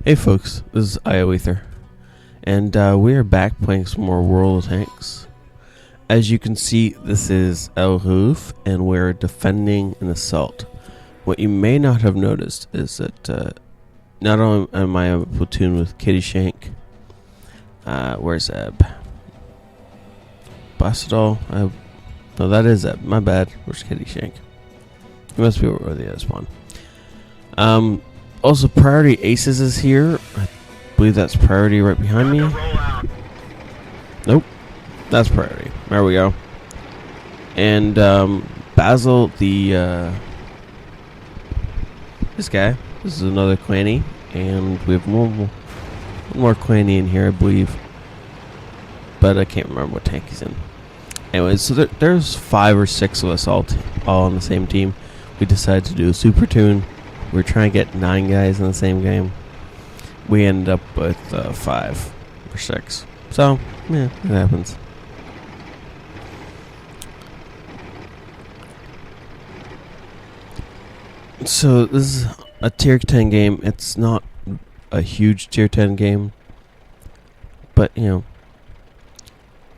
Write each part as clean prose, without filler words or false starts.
Hey folks, this is IO and we are back playing some more World of Tanks. As you can see, this is El Roof, and we're defending an assault. What you may not have noticed is that not only am I a platoon with KittyshAnk, where's Eb? Bastadol? No, that is Eb. My bad. Where's KittyshAnk? He must be over the other spawn. Also, Priority Aces is here. I believe that's Priority right behind me. Nope. That's Priority. There we go. And Basil, this guy. This is another clanny. And we have one more clanny in here, I believe. But I can't remember what tank he's in. Anyway, so there's 5 or 6 of us all on the same team. We decided to do a super tune. We're trying to get 9 guys in the same game. We ended up with 5 or 6. So, yeah, it happens. So, this is a tier 10 game. It's not a huge tier 10 game. But, you know,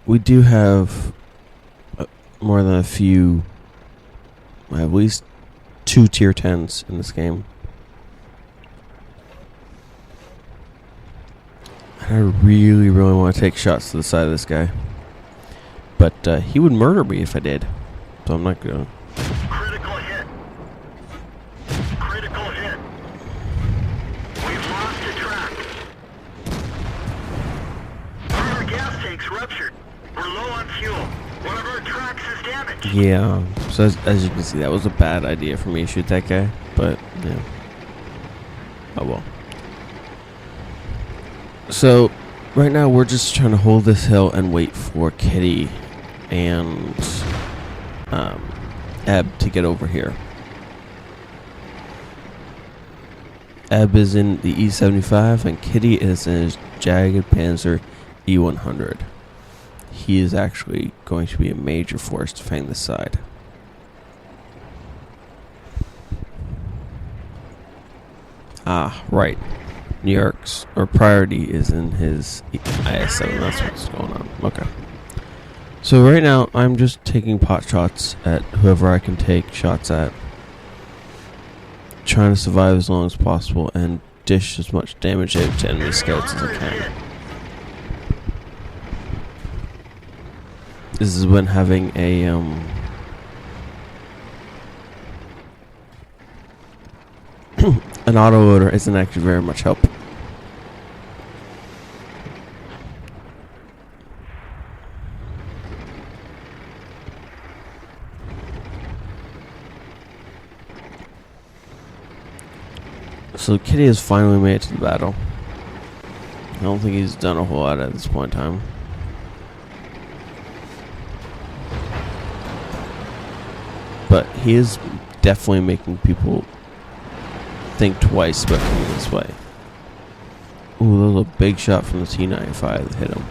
we do have more than a few, at least 2 tier 10s in this game. And I really want to take shots to the side of this guy. But he would murder me if I did. So I'm not going to. Critical hit. Critical hit. We've lost a track. One of our gas tanks ruptured. We're low on fuel. One of our tracks is damaged. Yeah, so as you can see, that was a bad idea for me to shoot that guy, but, yeah. Oh well. So, right now we're just trying to hold this hill and wait for Kitty and Eb to get over here. Eb is in the E-75 and Kitty is in his JagdPz E-100. He is actually going to be a major force to defend this side. Ah, right. New York's, or Priority, is in his IS-7. That's what's going on. Okay. So right now, I'm just taking pot shots at whoever I can take shots at. Trying to survive as long as possible and dish as much damage out to enemy scouts as I can. This is when having a an autoloader isn't actually very much help. So Kitty has finally made it to the battle. I don't think he's done a whole lot at this point in time. But he is definitely making people think twice about coming this way. Ooh, that was a big shot from the T-95 that hit him.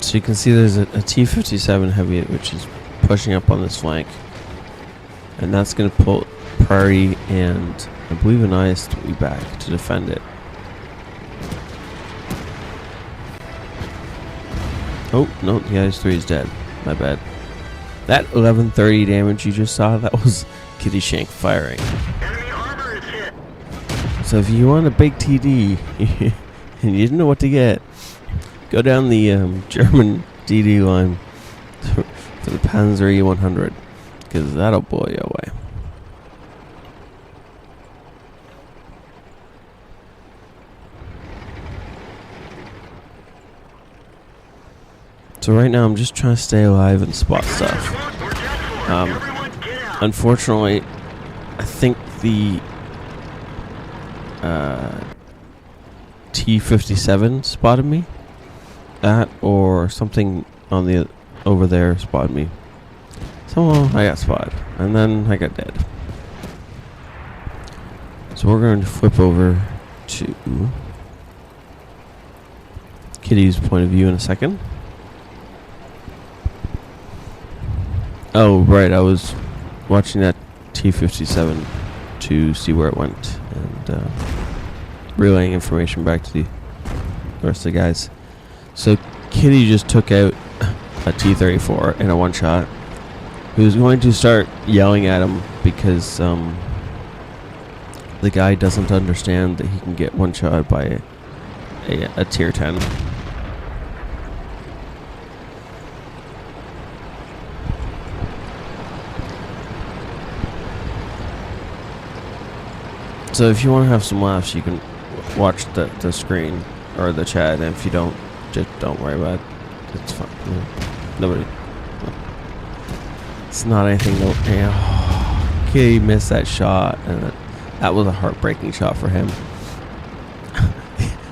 So you can see there's a T-57 heavy which is pushing up on this flank. And that's going to pull Priority and I believe an IS-3 back to defend it. Oh, no, the IS-3 is dead. My bad. That 1130 damage you just saw, that was KittyshAnk firing. Enemy armor is hit. So if you want a big TD and you didn't know what to get, go down the German DD line to the Panzer E-100, because that'll blow you away. So right now I'm just trying to stay alive and spot stuff. Unfortunately, I think the T-57 spotted me. That or something on the over there spotted me. Somehow I got spotted, and then I got dead. So we're going to flip over to Kitty's point of view in a second. Oh, right, I was watching that T-57 to see where it went and relaying information back to the rest of the guys. So Kitty just took out a T-34 in a one-shot. He was going to start yelling at him because the guy doesn't understand that he can get one-shot by a tier 10. So if you want to have some laughs, you can watch the screen or the chat, and if you don't, just don't worry about it. It's fine. Nobody. It's not anything. Kitty missed that shot, and that was a heartbreaking shot for him.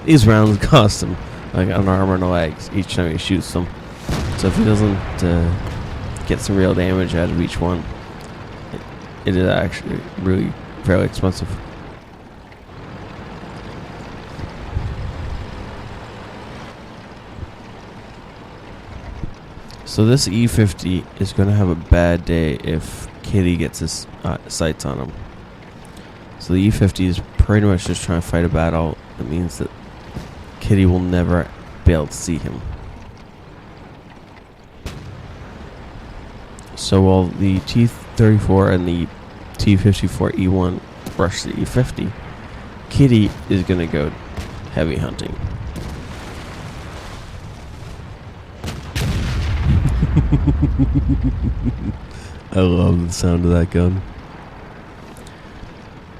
These rounds cost him like an arm and a leg each time he shoots them. So if he doesn't get some real damage out of each one, it is actually really fairly expensive. So this E-50 is going to have a bad day if Kitty gets his sights on him. So the E-50 is pretty much just trying to fight a battle. That means that Kitty will never be able to see him. So while the T-34 and the T-54 E1 rush the E-50, Kitty is going to go heavy hunting. I love the sound of that gun.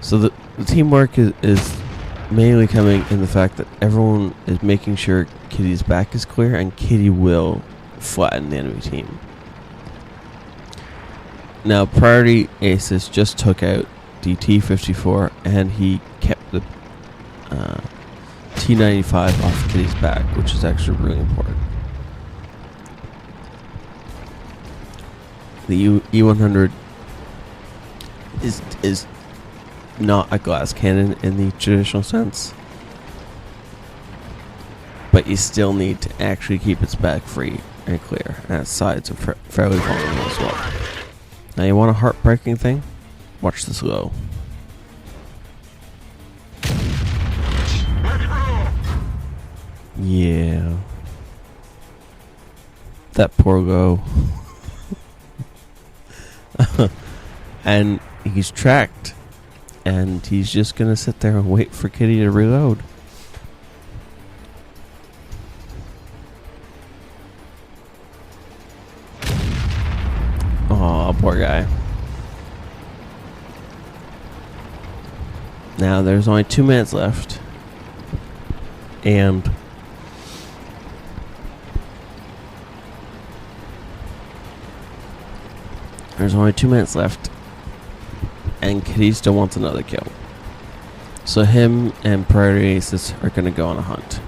So the teamwork is mainly coming in the fact that everyone is making sure Kitty's back is clear, and Kitty will flatten the enemy team. Now, Priority Aces just took out the T-54, and he kept the T-95 off Kitty's back, which is actually really important. The E-100 is not a glass cannon in the traditional sense, but you still need to actually keep its back free and clear, and its sides are fairly vulnerable as well. Now you want a heartbreaking thing? Watch this low. Yeah. That poor low. And he's tracked, and he's just gonna sit there and wait for Kitty to reload. Oh, poor guy. Now there's only 2 minutes left, and there's only 2 minutes left, and Kitty still wants another kill. So him and Priority Aces are going to go on a hunt.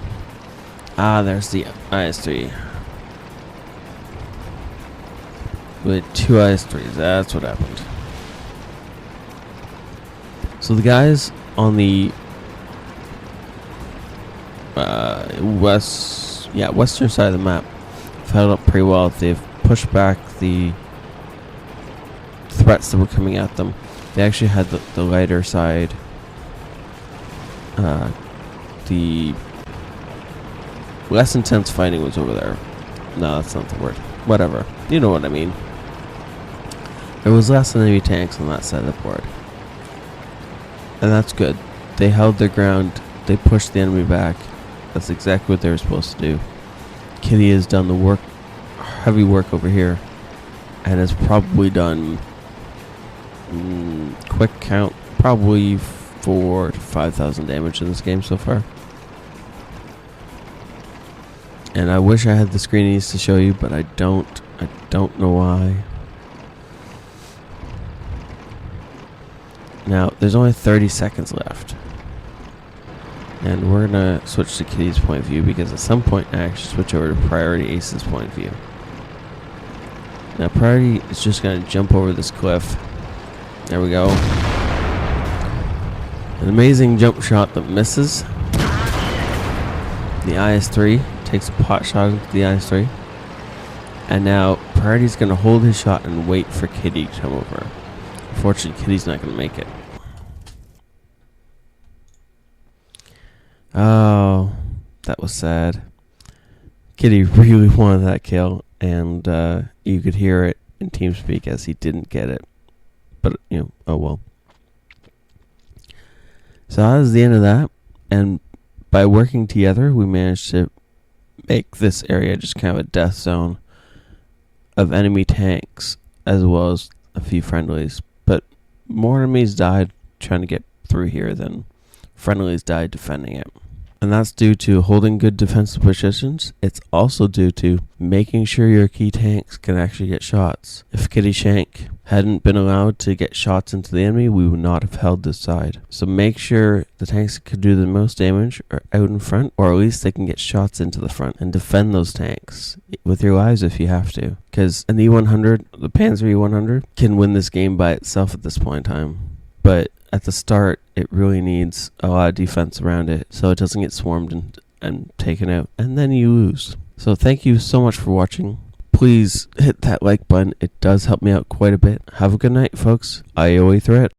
Ah, there's the IS-3. With 2 IS-3s, that's what happened. So the guys on the western side of the map have held up pretty well. They've pushed back the threats that were coming at them. They actually had the lighter side, the less intense fighting was over there. No, that's not the word. Whatever. You know what I mean. There was less enemy tanks on that side of the board. And that's good. They held their ground. They pushed the enemy back. That's exactly what they were supposed to do. Kitty has done the work, heavy work over here, and has probably done, quick count, probably 4,000 to 5,000 damage in this game so far. And I wish I had the screenies to show you, but I don't. I don't know why. Now, there's only 30 seconds left. And we're going to switch to Kitty's point of view because at some point I actually switch over to Priority Ace's point of view. Now, Priority is just going to jump over this cliff. There we go. An amazing jump shot that misses. The IS-3 takes a pot shot into the IS-3. And now Priority's going to hold his shot and wait for Kitty to come over. Unfortunately, Kitty's not going to make it. Oh, that was sad. Kitty really wanted that kill, and you could hear it in TeamSpeak as he didn't get it. But, oh well. So that was the end of that, and by working together, we managed to make this area just kind of a death zone of enemy tanks, as well as a few friendlies. But more enemies died trying to get through here than friendlies died defending it. And that's due to holding good defensive positions. It's also due to making sure your key tanks can actually get shots. If KittyshAnk hadn't been allowed to get shots into the enemy, we would not have held this side. So make sure the tanks that could do the most damage are out in front, or at least they can get shots into the front, and defend those tanks with your lives if you have to. Because an E-100, the Panzer E-100, can win this game by itself at this point in time. But at the start, it really needs a lot of defense around it so it doesn't get swarmed and taken out, and then you lose. So thank you so much for watching. Please hit that like button. It does help me out quite a bit. Have a good night, folks. AOE threat.